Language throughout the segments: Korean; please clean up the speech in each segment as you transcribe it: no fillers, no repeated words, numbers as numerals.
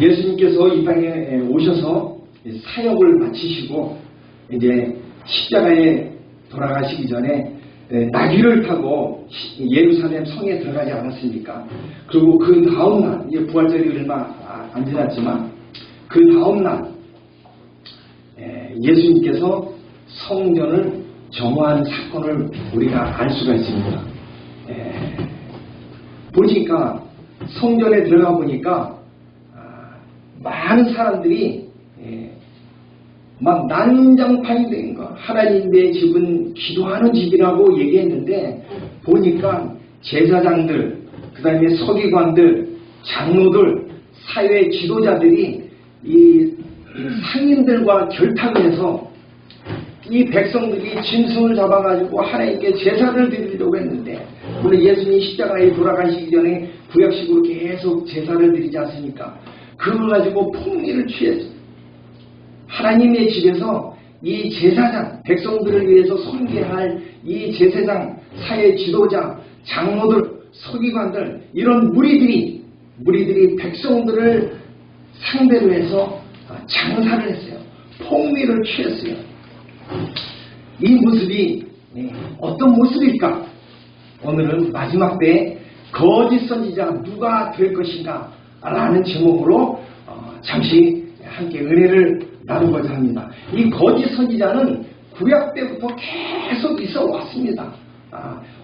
예수님께서 이 땅에 오셔서 사역을 마치시고 이제 십자가에 돌아가시기 전에 나귀를 타고 예루살렘 성에 들어가지 않았습니까? 그리고 그 다음날, 이제 부활절이 얼마 안 지났지만 그 다음날 예수님께서 성전을 정화한 사건을 우리가 알 수가 있습니다. 보니까 성전에 들어가 보니까 많은 사람들이 막 난장판이 된 거, 하나님 내 집은 기도하는 집이라고 얘기했는데 보니까 제사장들, 그 다음에 서기관들, 장로들, 사회 지도자들이 이 상인들과 결탁해서 이 백성들이 짐승을 잡아가지고 하나님께 제사를 드리려고 했는데, 물론 예수님이 십자가에 돌아가시기 전에 구약식으로 계속 제사를 드리지 않습니까? 그걸 가지고 풍미를 취했어요. 하나님의 집에서 이 제사장, 백성들을 위해서 섬겨할 이 제사장, 사회 지도자, 장로들, 서기관들, 이런 무리들이 백성들을 상대로 해서 장사를 했어요. 풍미를 취했어요. 이 모습이 어떤 모습일까? 오늘은 마지막 때에 거짓 선지자 누가 될 것인가? 라는 제목으로 잠시 함께 은혜를 나누고자 합니다. 이 거짓 선지자는 구약 때부터 계속 있어 왔습니다.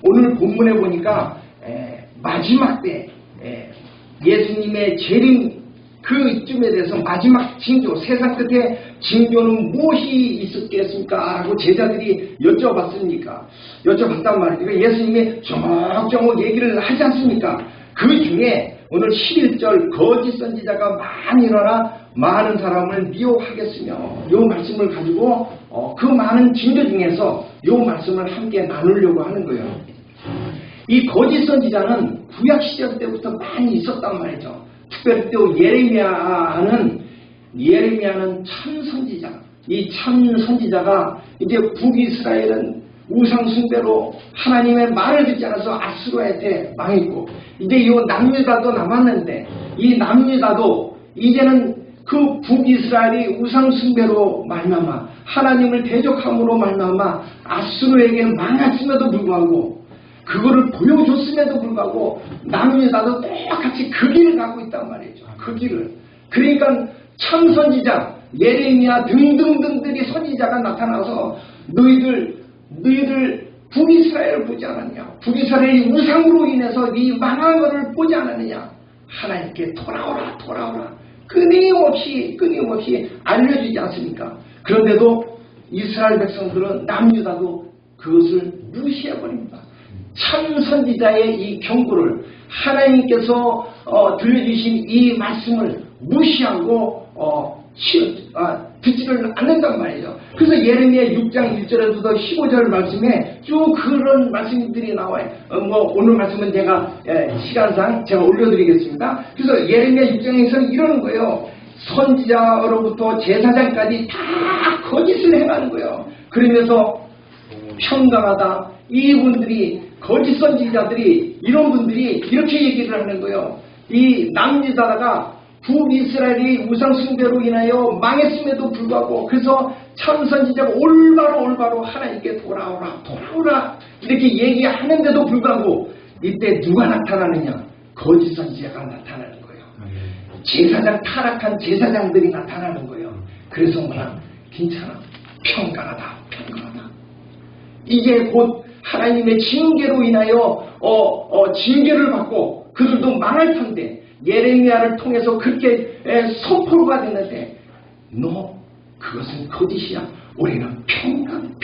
오늘 본문에 보니까 마지막 때 예수님의 재림 그쯤에 대해서 마지막 징조, 세상 끝에 징조는 무엇이 있었겠습니까? 라고 제자들이 여쭤봤단 말이죠. 예수님이 조목조목 얘기를 하지 않습니까? 그 중에 오늘 11절 거짓 선지자가 많이 일어나 많은 사람을 미혹하겠으며, 이 말씀을 가지고 그 많은 징조 중에서 이 말씀을 함께 나누려고 하는 거예요. 이 거짓 선지자는 구약 시절 때부터 많이 있었단 말이죠. 특별히 또 예레미야는 참 선지자. 이 참 선지자가 이제 북이스라엘은 우상 숭배로 하나님의 말을 듣지 않아서 아수르한테 망했고, 이제 이 남유다도 남았는데, 이 남유다도 이제는 그 북이스라엘이 우상 숭배로 말미암아 하나님을 대적함으로 말미암아 아수르에게 망했음에도 불구하고, 그거를 보여줬음에도 불구하고 남유다도 똑같이 그 길을 가고 있단 말이죠. 그 길을. 그러니까 참 선지자 예레미야 등등등들이 선지자가 나타나서 너희들 북이스라엘을 보지 않았냐? 북이스라엘이 우상으로 인해서 이 망한 것을 보지 않았느냐? 하나님께 돌아오라. 끊임없이 알려주지 않습니까? 그런데도 이스라엘 백성들은 남유다도 그것을 무시해버립니다. 참 선지자의 이 경고를, 하나님께서 들려주신 이 말씀을 무시하고 듣지를 않는단 말이죠. 그래서 예레미야 6장 1절에서도 15절 말씀에 쭉 그런 말씀들이 나와요. 오늘 말씀은 제가 시간상 제가 올려드리겠습니다. 그래서 예레미야 6장에서는 이러는 거예요. 선지자로부터 제사장까지 다 거짓을 행하는 거예요. 그러면서 평강하다. 이분들이 거짓 선지자들이, 이런 분들이 이렇게 얘기를 하는 거예요. 이 남유다가 북이스라엘이 우상 숭배로 인하여 망했음에도 불구하고, 그래서 참 선지자가 올바로 하나님께 돌아오라 이렇게 얘기하는데도 불구하고 이때 누가 나타나느냐? 거짓 선지자가 나타나는 거예요. 제사장, 타락한 제사장들이 나타나는 거예요. 그래서 뭐라? 괜찮아, 평강하다. 이제 곧 하나님의 징계로 인하여 징계를 받고 그들도 망할 텐데, 예레미야를 통해서 그렇게 선포가 됐는데, 그것은 거짓이야. 우리는 평강.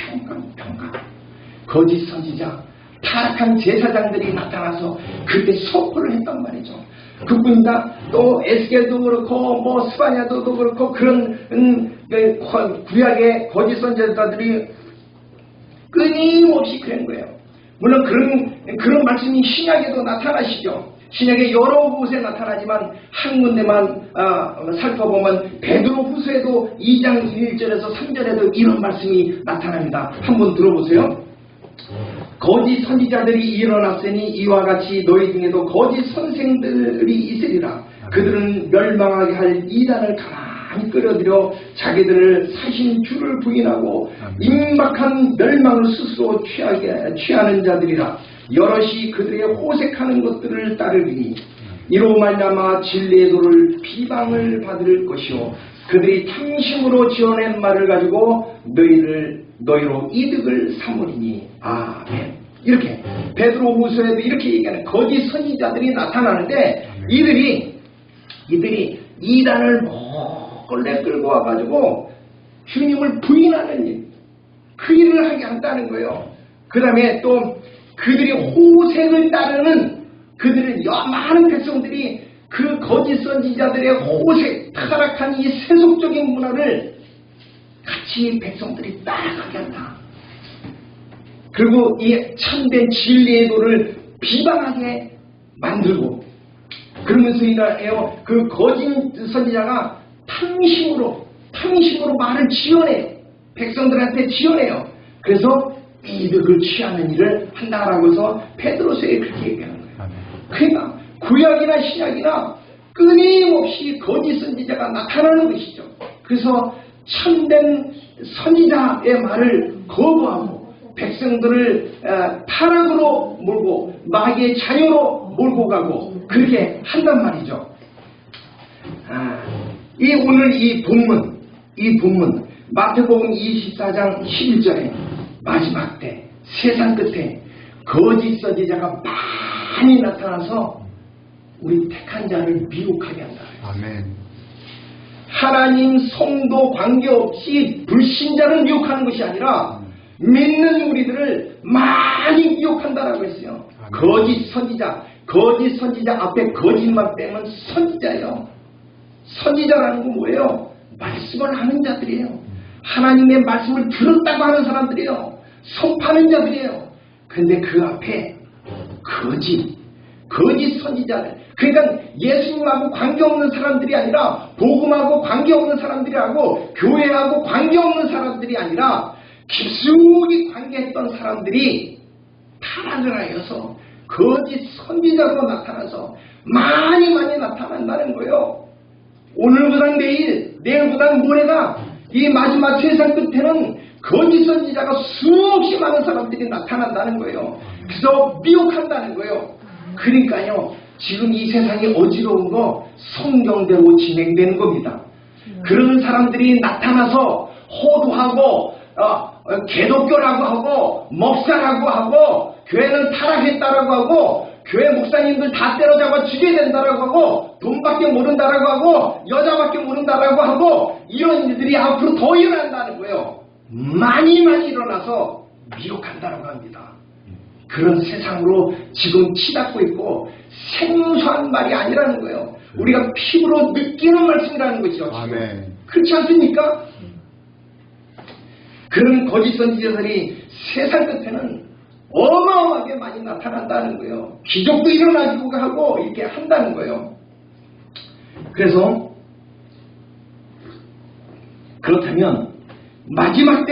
거짓 선지자, 타락한 제사장들이 나타나서 그때 선포를 했단 말이죠. 그뿐이다. 또 에스겔도 그렇고 스바냐도 그렇고 그런 구약의 거짓 선지자들이 끊임없이 그런 거예요. 물론 그런 말씀이 신약에도 나타나시죠. 신약에 여러 곳에 나타나지만 한 군데만 살펴보면 베드로 후서에도 2장 1절에서 3절에도 이런 말씀이 나타납니다. 한번 들어보세요. 거짓 선지자들이 일어났으니 이와 같이 너희 중에도 거짓 선생들이 있으리라. 그들은 멸망하게 할 이단을 가만히 끌어들여 자기들을 사신 주를 부인하고 임박한 멸망을 스스로 취하는 자들이라. 여럿이 그들의 호색하는 것들을 따르리니 이로 말미암아 진리의 도를 비방을 받을 것이요 그들이 탐심으로 지어낸 말을 가지고 너희로 이득을 삼으리니. 아멘. 이렇게 베드로후서에도 이렇게 얘기하는 거짓 선지자들이 나타나는데 이들이 이단을 몰래 끌고 와가지고 주님을 부인하는 일, 그 일을 하게 한다는 거예요. 그 다음에 또 그들이 호색을 따르는 그들은 많은 백성들이 그 거짓 선지자들의 호색, 타락한 이 세속적인 문화를 같이 백성들이 따라가게 한다. 그리고 이 참된 진리의 도를 비방하게 만들고, 그러면서 인하여 그 거짓 선지자가 탐심으로 말을 지어내요. 백성들한테 지어내요. 그래서 이득을 취하는 일을 한다라고 해서 베드로서에 그렇게 얘기하는 거예요. 그러니까 구약이나 신약이나 끊임없이 거짓 선지자가 나타나는 것이죠. 그래서 참된 선지자의 말을 거부하고 백성들을 타락으로 몰고 마귀의 자녀로 몰고 가고 그렇게 한단 말이죠. 오늘 이 본문 마태복음 24장 11절에 마지막 때 세상 끝에 거짓 선지자가 많이 나타나서 우리 택한 자를 미혹하게 한다. 아멘. 하나님 성도 관계없이 불신자를 미혹하는 것이 아니라 믿는 우리들을 많이 미혹한다라고 했어요. 거짓 선지자 앞에 거짓말 빼면 선지자예요. 선지자라는 건 뭐예요? 말씀을 하는 자들이에요. 하나님의 말씀을 들었다고 하는 사람들이에요. 선파는 자들이에요. 근데 그 앞에 거짓 선지자들, 그러니까 예수님하고 관계없는 사람들이 아니라, 복음하고 관계없는 사람들이 하고 교회하고 관계없는 사람들이 아니라 깊숙이 관계했던 사람들이 타락을 하여서 거짓 선지자로 나타나서 많이 나타난다는 거예요. 오늘보다 내일보다 모레가 이 마지막 세상 끝에는 거짓 선지자가 수없이 많은 사람들이 나타난다는 거예요. 그래서 미혹한다는 거예요. 그러니까요, 지금 이 세상이 어지러운 거 성경대로 진행되는 겁니다. 그런 사람들이 나타나서 호도하고 개독교라고 하고 목사라고 하고 교회는 타락했다라고 하고 교회 목사님들 다 때려잡아 죽여야 된다라고 하고 돈밖에 모른다라고 하고 여자밖에 모른다라고 하고 이런 일들이 앞으로 더 일어난다는 거예요. 많이 일어나서 미혹한다라고 합니다. 그런 세상으로 지금 치닫고 있고 생소한 말이 아니라는 거예요. 우리가 피부로 느끼는 말씀이라는 것이죠. 아멘. 그렇지 않습니까? 그런 거짓 선지자들이 세상 끝에는 어마어마하게 많이 나타난다는 거예요. 기적도 일어나기도 하고 이렇게 한다는 거예요. 그래서 그렇다면 마지막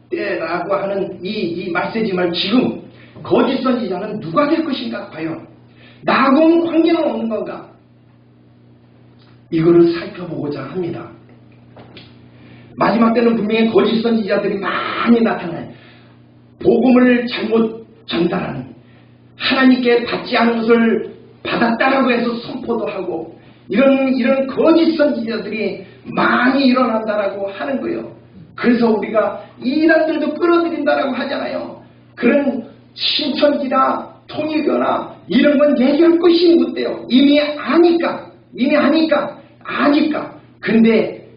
때라고 하는 이 말세지만 지금 거짓 선지자는 누가 될 것인가? 과연 나하고는 관계는 없는 건가? 이거를 살펴보고자 합니다. 마지막 때는 분명히 거짓 선지자들이 많이 나타나요. 복음을 잘못 전달하는, 하나님께 받지 않은 것을 받았다라고 해서 선포도 하고 이런 거짓 선지자들이 많이 일어난다라고 하는 거예요. 그래서 우리가 이단들도 끌어들인다라고 하잖아요. 그런 신천지나 통일교나 이런 건 얘기할 것이 못돼요. 이미 아니까. 근데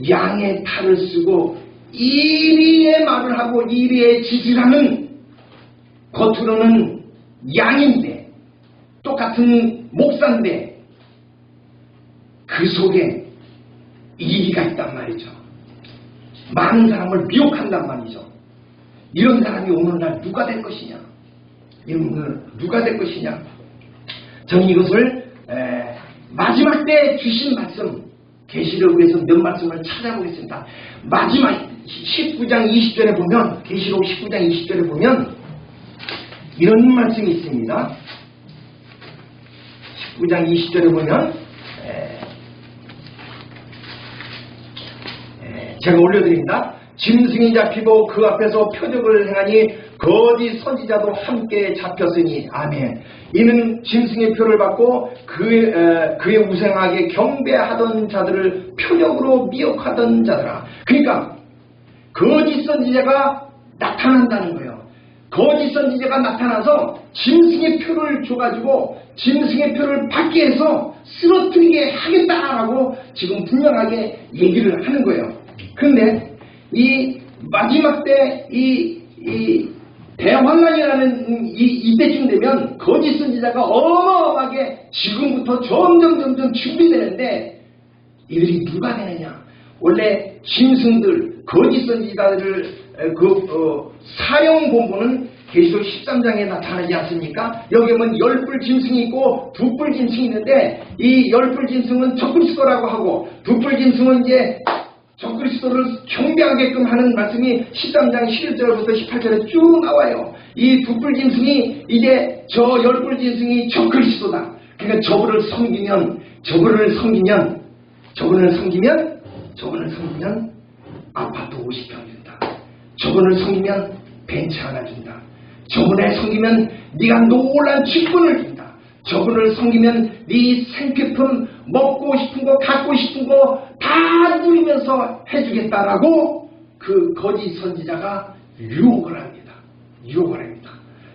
양의 탈을 쓰고 이리의 말을 하고 이리의 짓을 하는, 겉으로는 양인데 똑같은 목사인데 그 속에 이리가 있단 말이죠. 많은 사람을 미혹한단 말이죠. 이런 사람이 오늘날 누가 될 것이냐? 저는 이것을 마지막 때 주신 말씀, 계시록에서 몇 말씀을 찾아보겠습니다. 마지막 19장 20절에 보면, 계시록 19장 20절에 보면 이런 말씀이 있습니다. 19장 20절에 보면 제가 올려드립니다. 짐승이 잡히고 그 앞에서 표적을 행하니 거짓 선지자도 함께 잡혔으니 아멘. 이는 짐승의 표를 받고 그의 우상하게 경배하던 자들을 표적으로 미혹하던 자들아. 그러니까 거짓 선지자가 나타난다는 거예요. 거짓 선지자가 나타나서 짐승의 표를 줘가지고 짐승의 표를 받게 해서 쓰러뜨리게 하겠다라고 지금 분명하게 얘기를 하는 거예요. 그런데 이 마지막 때 이 대환란이라는 이때쯤 되면 거짓 선지자가 어마어마하게 지금부터 점점 준비되는데 이들이 누가 되느냐? 원래 짐승들 거짓 선지자들을 사형 본부는 계시록 13장에 나타나지 않습니까? 여기 보면 10뿔 짐승이 있고 2뿔 짐승이 있는데 이 10뿔 짐승은 적그리스도라고 하고 2뿔 짐승은 이제 적그리스도를 경배하게끔 하는 말씀이 13장 11절부터 18절에 쭉 나와요. 이 2뿔 짐승이 이제 저 10뿔 짐승이 적그리스도다. 그러니까 저분을 섬기면 아파트 50평 준다. 저분을 섬기면 벤츠 하나 준다. 저분을 섬기면 네가 놀란 직분을 준다. 저분을 섬기면 네 생필품 먹고 싶은 거 갖고 싶은 거 다 누리면서 해주겠다라고 그 거짓 선지자가 유혹을 합니다.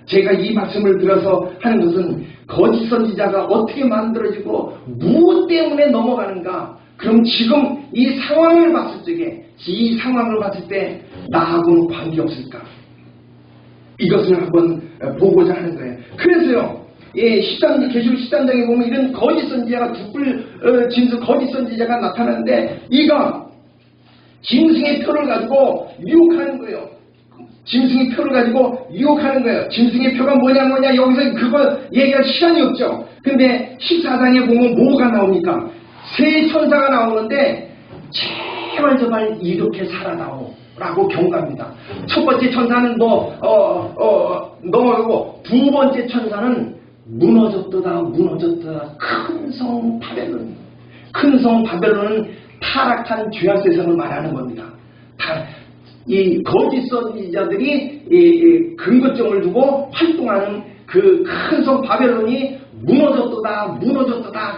제가 이 말씀을 들어서 하는 것은 거짓 선지자가 어떻게 만들어지고 무엇 때문에 넘어가는가. 그럼 지금 이 상황을 봤을 때 나하고는 관계없을까? 이것을 한번 보고자 하는 거예요. 그래서요. 계시록 13장에 보면 이런 거짓 선지자가 짐승 거짓 선지자가 나타나는데 이가 짐승의 표를 가지고 유혹하는 거예요. 짐승의 표가 뭐냐 여기서 그거 얘기할 시간이 없죠. 근데 14장에 보면 뭐가 나옵니까? 세 천사가 나오는데 제발 이렇게 살아나오 라고 경고합니다. 첫 번째 천사는 넘어가고 두 번째 천사는 무너졌도다. 큰 성 바벨론은 타락한 죄악 세상을 말하는 겁니다. 이 거짓 선지자들이 근거점을 두고 활동하는 그 큰 성 바벨론이 무너졌도다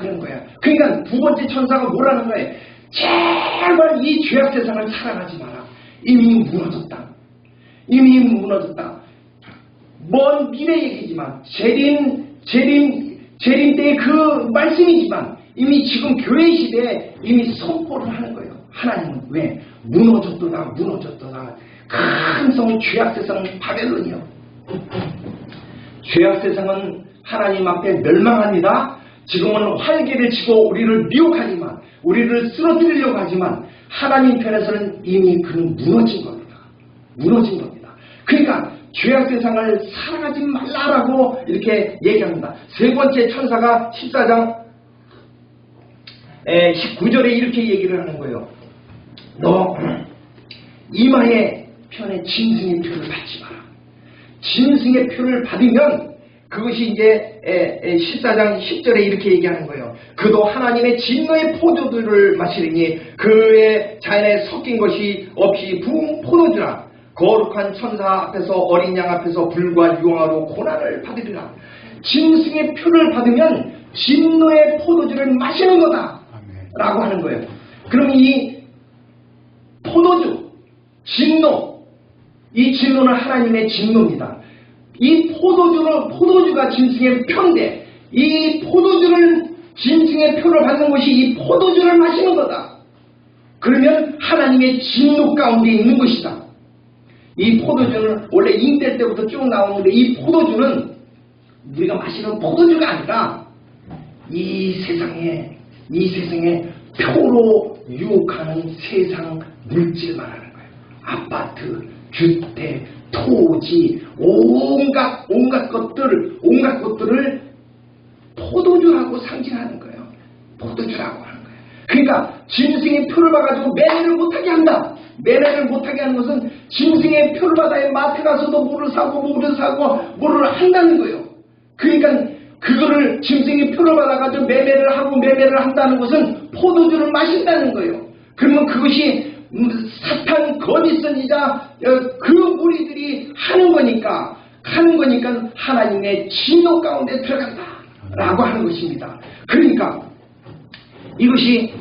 그런 거예요. 그러니까 두 번째 천사가 뭐라는 거예요? 제발 이 죄악 세상을 살아가지 마라. 이미 무너졌다. 먼 미래 얘기지만 재림 때의 그 말씀이지만 이미 지금 교회 시대에 이미 선포를 하는 거예요. 하나님은 왜? 무너졌도다. 큰 성 죄악 세상 바벨론이요. 죄악 세상은 하나님 앞에 멸망합니다. 지금은 활개를 치고 우리를 미혹하지만 우리를 쓰러뜨리려고 하지만 하나님 편에서는 이미 그는 무너진 겁니다. 그러니까 죄악 세상을 살아가지 말라라고 이렇게 얘기합니다. 세 번째 천사가 14장 19절에 이렇게 얘기를 하는 거예요. 너 이마의 편에 짐승의 표를 받지 마라. 짐승의 표를 받으면 그것이 이제 14장 10절에 이렇게 얘기하는 거예요. 그도 하나님의 진노의 포도주를 마시리니 그의 자연에 섞인 것이 없이 부은 포도주라. 거룩한 천사 앞에서 어린 양 앞에서 불과 유황으로 고난을 받으리라. 짐승의 표를 받으면 진노의 포도주를 마시는 거다 라고 하는 거예요. 그럼 이 포도주, 진노, 이 진노는 하나님의 진노입니다. 이 포도주가 짐승의 표인데 이 포도주를 짐승의 표를 받는 것이 이 포도주를 마시는 거다. 그러면 하나님의 진노 가운데 있는 것이다. 이 포도주는 원래 잉태 때부터 쭉 나오는데 이 포도주는 우리가 마시는 포도주가 아니라 이 세상에 표로 유혹하는 세상 물질 말하는 거예요. 아파트, 주택, 토지, 온갖 것들을 포도주라고 상징하는 거예요. 그러니까 짐승의 표를 받아가지고 매매를 못하게 한다. 매매를 못하게 하는 것은 짐승의 표를 받아야 마트 가서도 물을 사고 물을 한다는 거예요. 그러니까 그거를 짐승이 표를 받아가지고 매매를 한다는 것은 포도주를 마신다는 거예요. 그러면 그것이 사탄 거짓 선지자 그 무리들이 하는 거니까 하나님의 진노 가운데 들어간다라고 하는 것입니다. 그러니까 이것이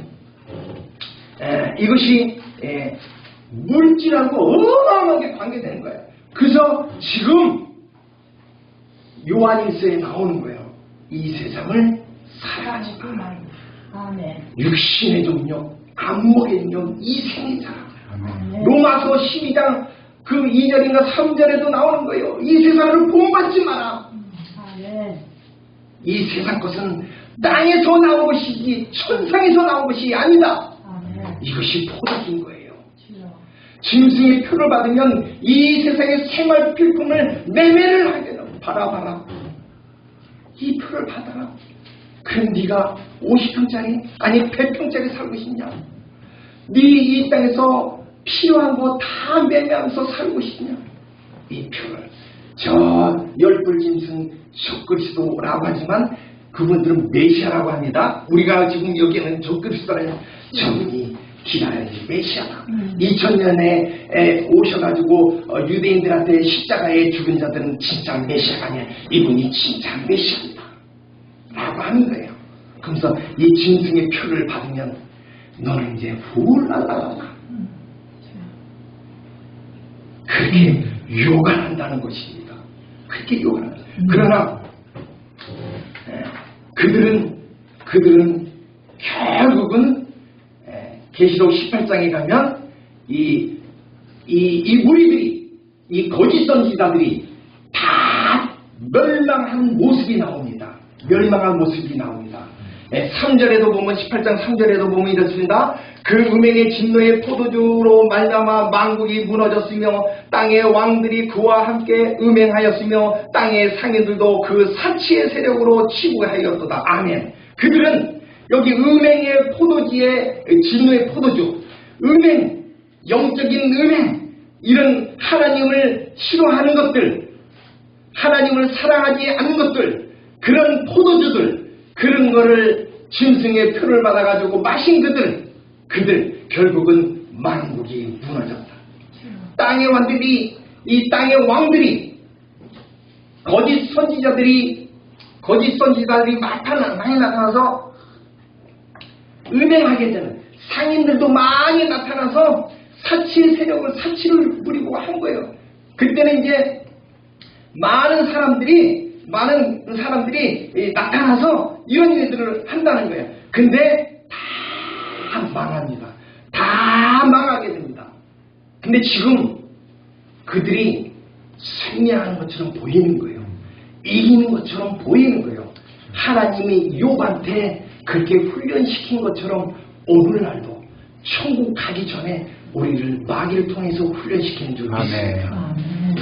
물질하고 어마어마하게 관계되는 거예요. 그래서 지금 요한일서에 나오는 거예요. 이 세상을 사랑하지 마라. 육신의 정욕, 안목의 정욕, 이생의 사랑. 로마서 12장 그 2절인가 3절에도 나오는 거예요. 이 세상을 본받지 마라. 이 세상 것은 땅에서 나온 것이지 천상에서 나온 것이 아니다. 이것이 포도주인 거예요. 짐승의 표를 받으면 이 세상의 생활 필품을 매매를 하게 되는 봐라. 이 표를 받아라. 그럼 네가 50평짜리 아니 100평짜리 살고 싶냐? 네 이 땅에서 필요한 거 다 매매하면서 살고 싶냐? 이 표를 저 열불짐승 적그리스도라고 하지만 그분들은 메시아라고 합니다. 우리가 지금 여기에는 적그리스도라는 저분이 기다려야지 메시아다. 2000년에 오셔가지고 유대인들한테 십자가에 죽은 자들은 진짜 메시아가 아니야. 이분이 진짜 메시아입니다 라고 하는 거예요. 그러면서 이 짐승의 표를 받으면 너는 이제 훌랄랄라 그렇게 요간한다는 것입니다. 그렇게 요간한다. 그러나 그들은 결국은 계시록 18장에 가면 이 무리들이 이 거짓 선지자들이 다 멸망한 모습이 나옵니다. 3절에도 보면 18장 3절에도 보면 이렇습니다. 그 음행의 진노의 포도주로 말미암아 만국이 무너졌으며 땅의 왕들이 그와 함께 음행하였으며 땅의 상인들도 그 사치의 세력으로 치부하였도다. 아멘. 그들은 여기 음행의 포도주의 진노의 포도주, 음행, 영적인 음행, 이런 하나님을 싫어하는 것들, 하나님을 사랑하지 않는 것들, 그런 포도주들, 그런 거를 짐승의 표를 받아가지고 마신 그들 결국은 만국이 무너졌다. 땅의 왕들이, 이 땅의 왕들이, 거짓 선지자들이 많이 나타나서 음행하게 되는, 상인들도 많이 나타나서 사치를 부리고 한 거예요. 그때는 이제 많은 사람들이 나타나서 이런 일들을 한다는 거예요. 근데 다 망합니다. 다 망하게 됩니다. 근데 지금 그들이 승리하는 것처럼 보이는 거예요. 이기는 것처럼 보이는 거예요. 하나님이 욥한테 그렇게 훈련시킨 것처럼 오늘날도 천국 가기 전에 우리를 마귀를 통해서 훈련시키는 줄 믿습니다.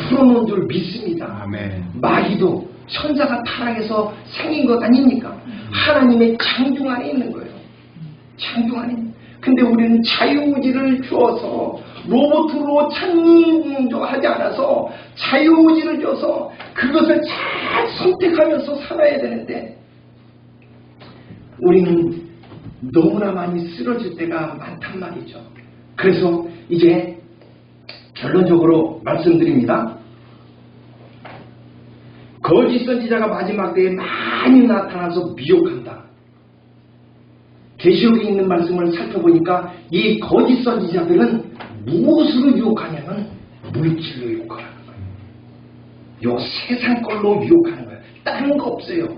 풀어놓은 줄 믿습니다. 마귀도 천사가 타락해서 생긴 것 아닙니까? 하나님의 창중 안에 있는 거예요. 창중 안에. 근데 우리는 자유의지를 주어서 로봇으로 창조하지 않아서 자유의지를 줘서 그것을 잘 선택하면서 살아야 되는데 우리는 너무나 많이 쓰러질 때가 많단 말이죠. 그래서 이제 결론적으로 말씀드립니다. 거짓 선지자가 마지막 때에 많이 나타나서 미혹한다. 계시록에 있는 말씀을 살펴보니까 이 거짓 선지자들은 무엇으로 유혹하냐면 물질로 유혹하는 거예요. 요 세상 걸로 유혹하는 거예요. 다른 거 없어요.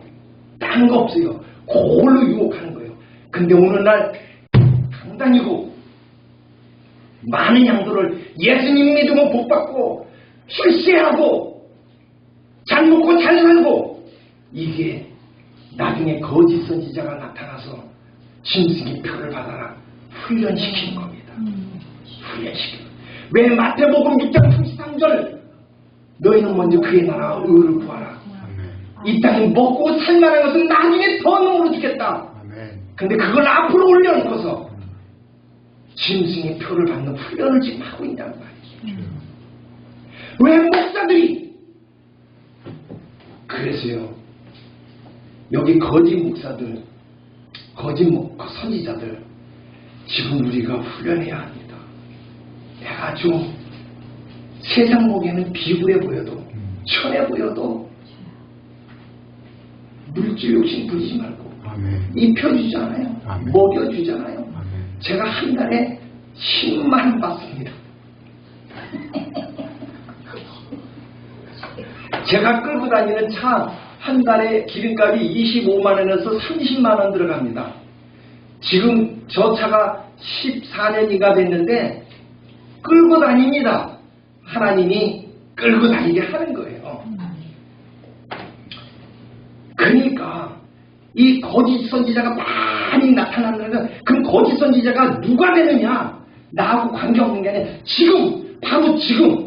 그걸로 유혹하는 거예요. 근데 오늘날 강단이고 많은 양들을 예수님 믿으면 복받고 출세하고 잘 먹고 잘 살고 이게 나중에 거짓 선지자가 나타나서 짐승의 표를 받아라 훈련시키는 겁니다. 훈련시키는. 왜 마태복음 6장 33절 너희는 먼저 그의 나라와 의를 구하라. 이 땅에 먹고 살만한 것은 나중에 더 넘으로 주겠다. 근데 그걸 앞으로 올려놓고서 짐승의 표를 받는 훈련을 지금 하고 있냐는 말이죠. 왜 목사들이 그래서요 여기 거짓 목사들, 거짓 선지자들 지금 우리가 훈련해야 합니다. 내가 좀 세상 보기에는 비굴해 보여도 천해 보여도 물질 욕심 부리지 말고 입혀주잖아요. 먹여주잖아요. 제가 한 달에 10만 원 받습니다. 제가 끌고 다니는 차 한 달에 기름값이 25만 원에서 30만 원 들어갑니다. 지금 저 차가 14년이가 됐는데 끌고 다닙니다. 하나님이 끌고 다니게 하는 거예요. 그러니까 이 거짓 선지자가 많이 나타나는 그럼 거짓 선지자가 누가 되느냐? 나하고 관계없는 게 아니라 지금 바로 지금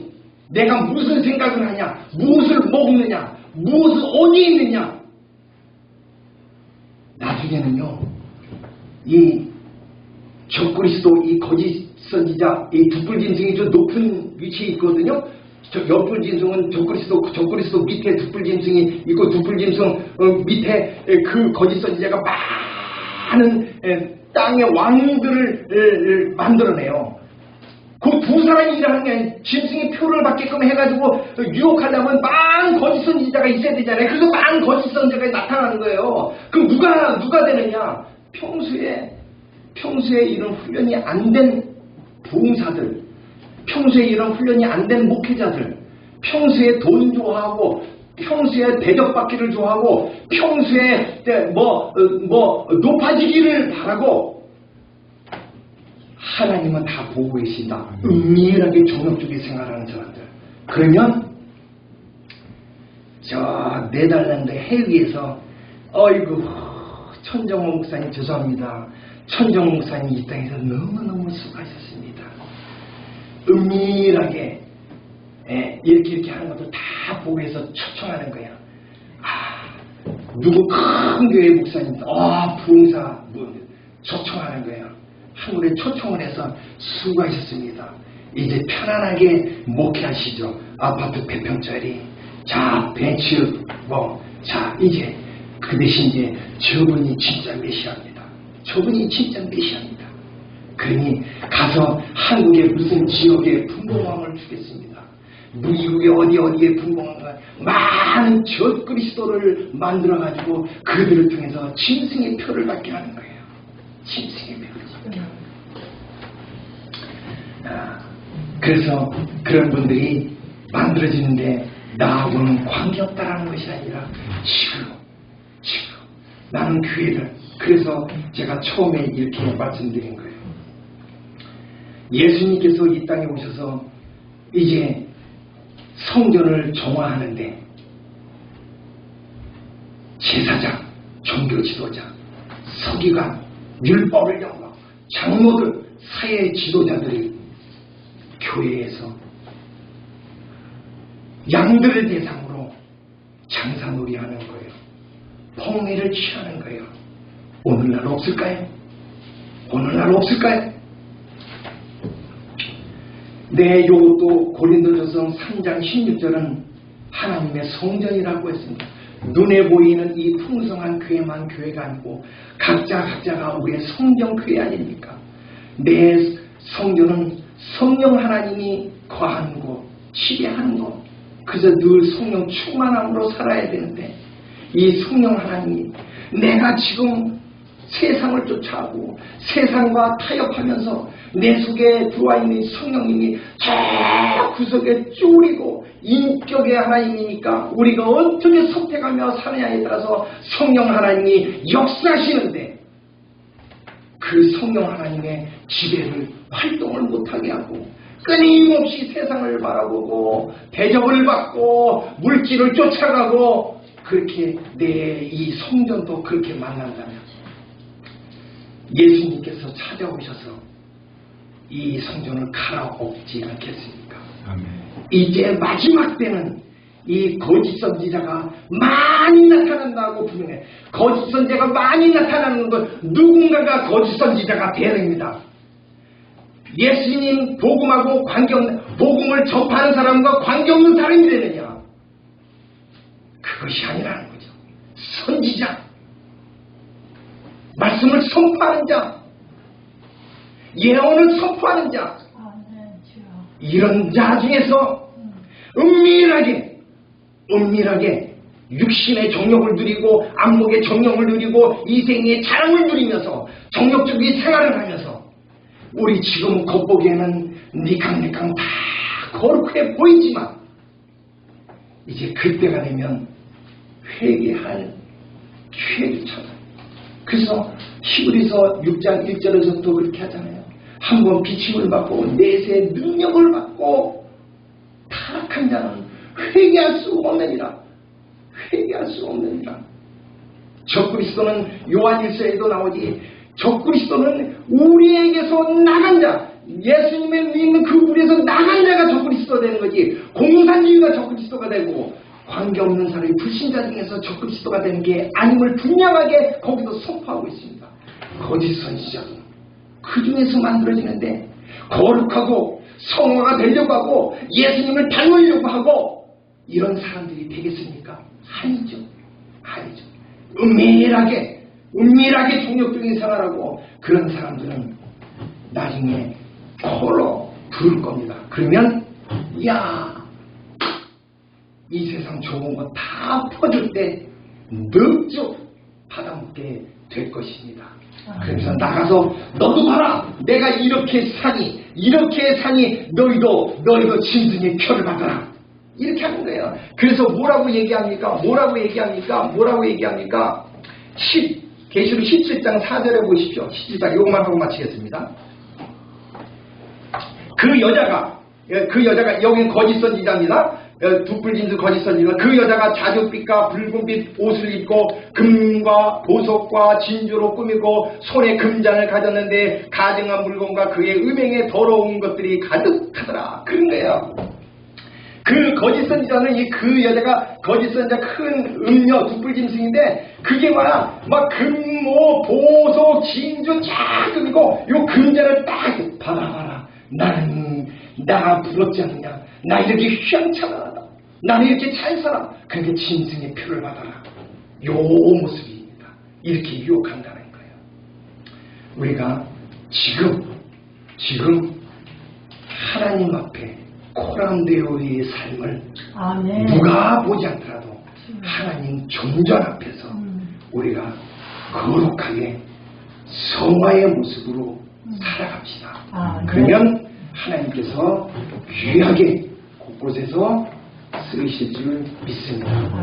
내가 무슨 생각을 하냐, 무엇을 먹느냐, 무엇을 어디 있느냐. 나중에는요 이 적그리스도, 이 거짓 선지자, 이 두뿔짐승이 좀 높은 위치에 있거든요. 저 옆불짐승은 적그리스도 밑에 두뿔짐승이 있고, 두뿔짐승 밑에 그 거짓 선지자가 많은 땅의 왕들을 만들어내요. 그 두 사람이 일하는 게 아니라 짐승이 표를 받게끔 해가지고 유혹하려면 많은 거짓 선지자가 있어야 되잖아요. 그래서 많은 거짓 선지자가 나타나는 거예요. 그럼 누가 되느냐? 평소에 이런 훈련이 안 된 부흥사들, 평소에 이런 훈련이 안 된 목회자들, 평소에 돈 좋아하고, 평소에 대접받기를 좋아하고, 평소에 높아지기를 바라고, 하나님은 다 보고 계신다. 은밀하게 종업 쪽에 생활하는 사람들. 그러면 저 네덜란드 해외에서 어이구 천정호 목사님 죄송합니다. 천정호 목사님 이 땅에서 너무너무 수고하셨습니다. 은밀하게 이렇게 하는 것도 다 보고 해서 초청하는 거야. 누구 큰 교회 목사님도 부흥사 초청하는 거예요. 한 군데 초청을 해서 수고하셨습니다. 이제 편안하게 목회하시죠. 아파트 100평짜리. 자, 벤츠 자, 이제 그 대신 이제 저분이 진짜 메시아입니다. 저분이 진짜 메시아입니다. 그러니 가서 한국의 무슨 지역에 분봉왕을 주겠습니다. 미국의 어디에 분봉왕을 많은 적그리스도를 만들어가지고 그들을 통해서 짐승의 표를 받게 하는 거예요. 짐승의 표를. 그래서 그런 분들이 만들어지는데 나하고는 관계없다라는 것이 아니라 지금 나는 교회를, 그래서 제가 처음에 이렇게 말씀드린 거예요. 예수님께서 이 땅에 오셔서 이제 성전을 정화하는데 제사장, 종교 지도자, 서기관, 율법을 연구하고 장로들, 사회 지도자들이 교회에서 양들을 대상으로 장사놀이 하는 거예요. 폭리를 취하는 거예요. 오늘날 없을까요? 오늘날 없을까요? 네, 요것도 고린도전서 3장 16절은 하나님의 성전이라고 했습니다. 눈에 보이는 이 풍성한 교회만 교회가 아니고 각자가 우리의 성전 교회 아닙니까? 내 성전은 성령 하나님이 거하는 곳, 지배하는 곳. 그래서 늘 성령 충만함으로 살아야 되는데 이 성령 하나님이 내가 지금 세상을 쫓아가고 세상과 타협하면서 내 속에 들어와 있는 성령님이 저 구석에 쪼리고 인격의 하나님이니까 우리가 어떻게 선택하며 사느냐에 따라서 성령 하나님이 역사하시는데 그 성령 하나님의 지배를 활동을 못하게 하고 끊임없이 세상을 바라보고 대접을 받고 물질을 쫓아가고 그렇게 내 이 성전도 그렇게 만난다면 예수님께서 찾아오셔서 이 성전을 갈아엎지 않겠습니까? 아멘. 이제 마지막 때는 이 거짓 선지자가 많이 나타난다고 분명해. 거짓 선지자가 많이 나타나는 건 누군가가 거짓 선지자가 돼야 됩니다. 예수님 복음하고 관계없는, 복음을 접하는 사람과 관계없는 사람이 되느냐? 그것이 아니라는 거죠. 선지자, 말씀을 선포하는 자, 예언을 선포하는 자, 이런 자 중에서 은밀하게 육신의 정욕을 누리고 안목의 정욕을 누리고 이생의 자랑을 누리면서 정욕적인 생활을 하면서 우리 지금 겉보기에는 니캉니캉 다 거룩해 보이지만 이제 그때가 되면 회개할 기회를 찾아요. 그래서 히브리서 6장 1절에서도 그렇게 하잖아요. 한번 비침을 받고 내세 능력을 받고 타락한 자는 회개할 수 없느니라. 회개할 수 없느니라. 적그리스도는 요한일서에도 나오지. 적그리스도는 우리에게서 나간 자, 예수님의 믿는 그 우리에서 나간 자가 적그리스도 되는 거지. 공산주의가 적그리스도가 되고 관계없는 사람이 불신자 중에서 적그리스도가 되는 게 아님을 분명하게 거기도 선포하고 있습니다. 거짓 선지자도 그 중에서 만들어지는데 거룩하고 성화가 되려고 하고 예수님을 닮으려고 하고 이런 사람들이 되겠습니까? 아니죠. 아니죠. 은밀하게 종욕적인 생활하고 그런 사람들은 나중에 홀로 부를 겁니다. 그러면 이 세상 좋은 거 다 퍼줄 때 넉적 받아먹게 될 것입니다. 그래서 나가서 너도 봐라, 내가 이렇게 사니 너희도 짐승의 표를 받아라, 이렇게 하는 거예요. 그래서 뭐라고 얘기합니까? 계시록 17장 4절에 보십시오. 17장 이것만 하고 마치겠습니다. 그 여자가 여기는 거짓 선지자입니다. 둑불짐승 거짓 선지자. 그 여자가 자줏빛과 붉은빛 옷을 입고 금과 보석과 진주로 꾸미고 손에 금잔을 가졌는데 가증한 물건과 그의 음행에 더러운 것들이 가득하더라. 그런 거예요. 그 거짓 선지자는 그 여자가 거짓 선지자 큰 음녀 둑불짐승인데 그게 막 금, 보석, 진주 쫙 꾸미고 요 금잔을 딱 봐라. 나 부럽지 않느냐? 나 이렇게 휘황찬란하다. 나는 이렇게 잘 살아. 그러니까 짐승의 표를 받아라. 요 모습입니다. 이렇게 유혹한다는 거예요. 우리가 지금 하나님 앞에 코란데오의 삶을 누가 보지 않더라도 하나님 존전 앞에서 우리가 거룩하게 성화의 모습으로 살아갑시다. 그러면 하나님께서 귀하게 곳곳에서 쓰이실 줄 믿습니다.